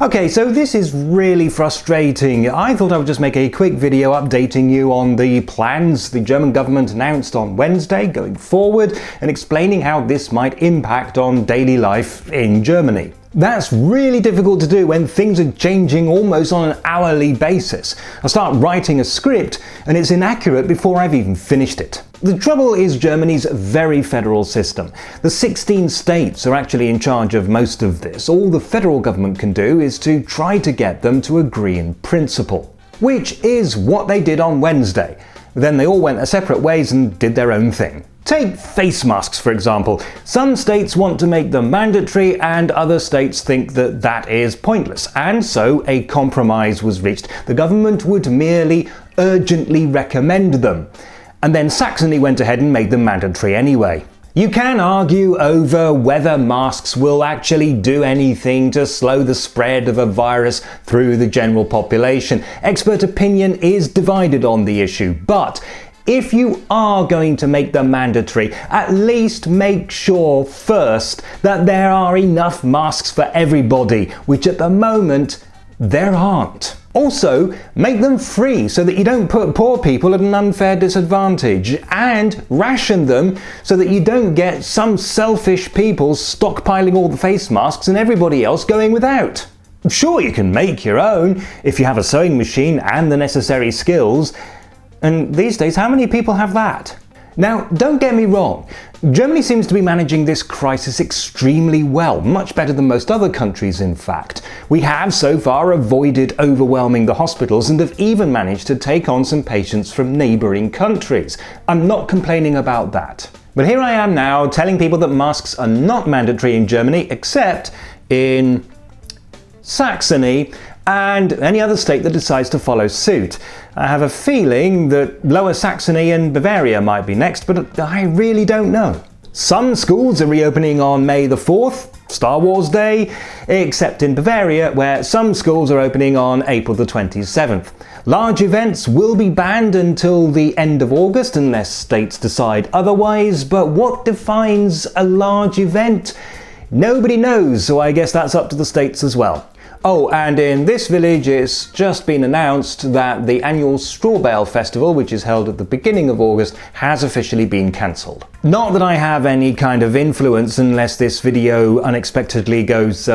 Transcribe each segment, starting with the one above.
Okay, so this is really frustrating. I thought I would just make a quick video updating you on the plans the German government announced on Wednesday going forward and explaining how this might impact on daily life in Germany. That's really difficult to do when things are changing almost on an hourly basis. I start writing a script and it's inaccurate before I've even finished it. The trouble is Germany's very federal system. The 16 states are actually in charge of most of this. All the federal government can do is to try to get them to agree in principle, which is what they did on Wednesday. Then they all went their separate ways and did their own thing. Take face masks, for example. Some states want to make them mandatory and other states think that that is pointless. And so a compromise was reached. The government would merely urgently recommend them. And then Saxony went ahead and made them mandatory anyway. You can argue over whether masks will actually do anything to slow the spread of a virus through the general population. Expert opinion is divided on the issue, but if you are going to make them mandatory, at least make sure first that there are enough masks for everybody, which at the moment there aren't. Also, make them free so that you don't put poor people at an unfair disadvantage, and ration them so that you don't get some selfish people stockpiling all the face masks and everybody else going without. Sure, you can make your own if you have a sewing machine and the necessary skills. And these days, how many people have that? Now, don't get me wrong, Germany seems to be managing this crisis extremely well, much better than most other countries in fact. We have so far avoided overwhelming the hospitals and have even managed to take on some patients from neighbouring countries. I'm not complaining about that. But here I am now telling people that masks are not mandatory in Germany, except in Saxony and any other state that decides to follow suit. I have a feeling that Lower Saxony and Bavaria might be next, but I really don't know. Some schools are reopening on May the 4th, Star Wars Day, except in Bavaria, where some schools are opening on April the 27th. Large events will be banned until the end of August unless states decide otherwise, but what defines a large event? Nobody knows, so I guess that's up to the states as well. Oh, and in this village it's just been announced that the annual Straw Bale Festival, which is held at the beginning of August, has officially been cancelled. Not that I have any kind of influence unless this video unexpectedly goes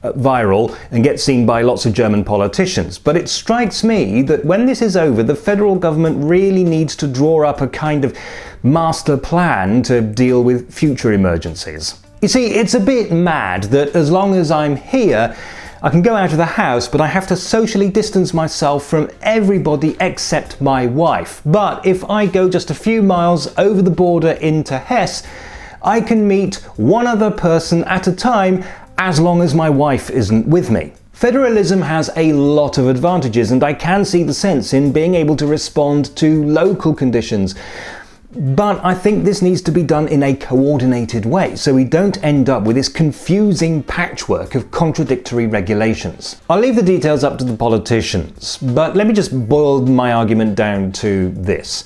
viral and gets seen by lots of German politicians, but it strikes me that when this is over, the federal government really needs to draw up a kind of master plan to deal with future emergencies. You see, it's a bit mad that as long as I'm here, I can go out of the house, but I have to socially distance myself from everybody except my wife. But if I go just a few miles over the border into Hesse, I can meet one other person at a time as long as my wife isn't with me. Federalism has a lot of advantages, and I can see the sense in being able to respond to local conditions. But I think this needs to be done in a coordinated way, so we don't end up with this confusing patchwork of contradictory regulations. I'll leave the details up to the politicians, but let me just boil my argument down to this.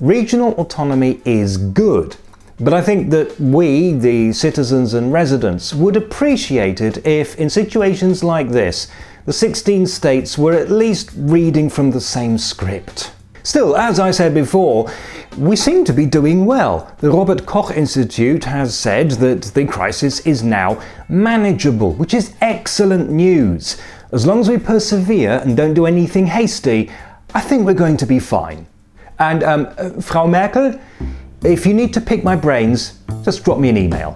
Regional autonomy is good, but I think that we, the citizens and residents, would appreciate it if, in situations like this, the 16 states were at least reading from the same script. Still, as I said before, we seem to be doing well. The Robert Koch Institute has said that the crisis is now manageable, which is excellent news. As long as we persevere and don't do anything hasty, I think we're going to be fine. And Frau Merkel, if you need to pick my brains, just drop me an email.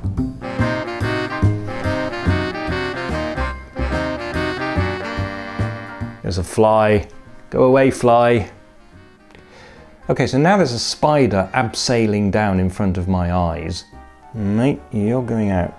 There's a fly. Go away, fly. Okay, so now there's a spider abseiling down in front of my eyes. Mate, you're going out.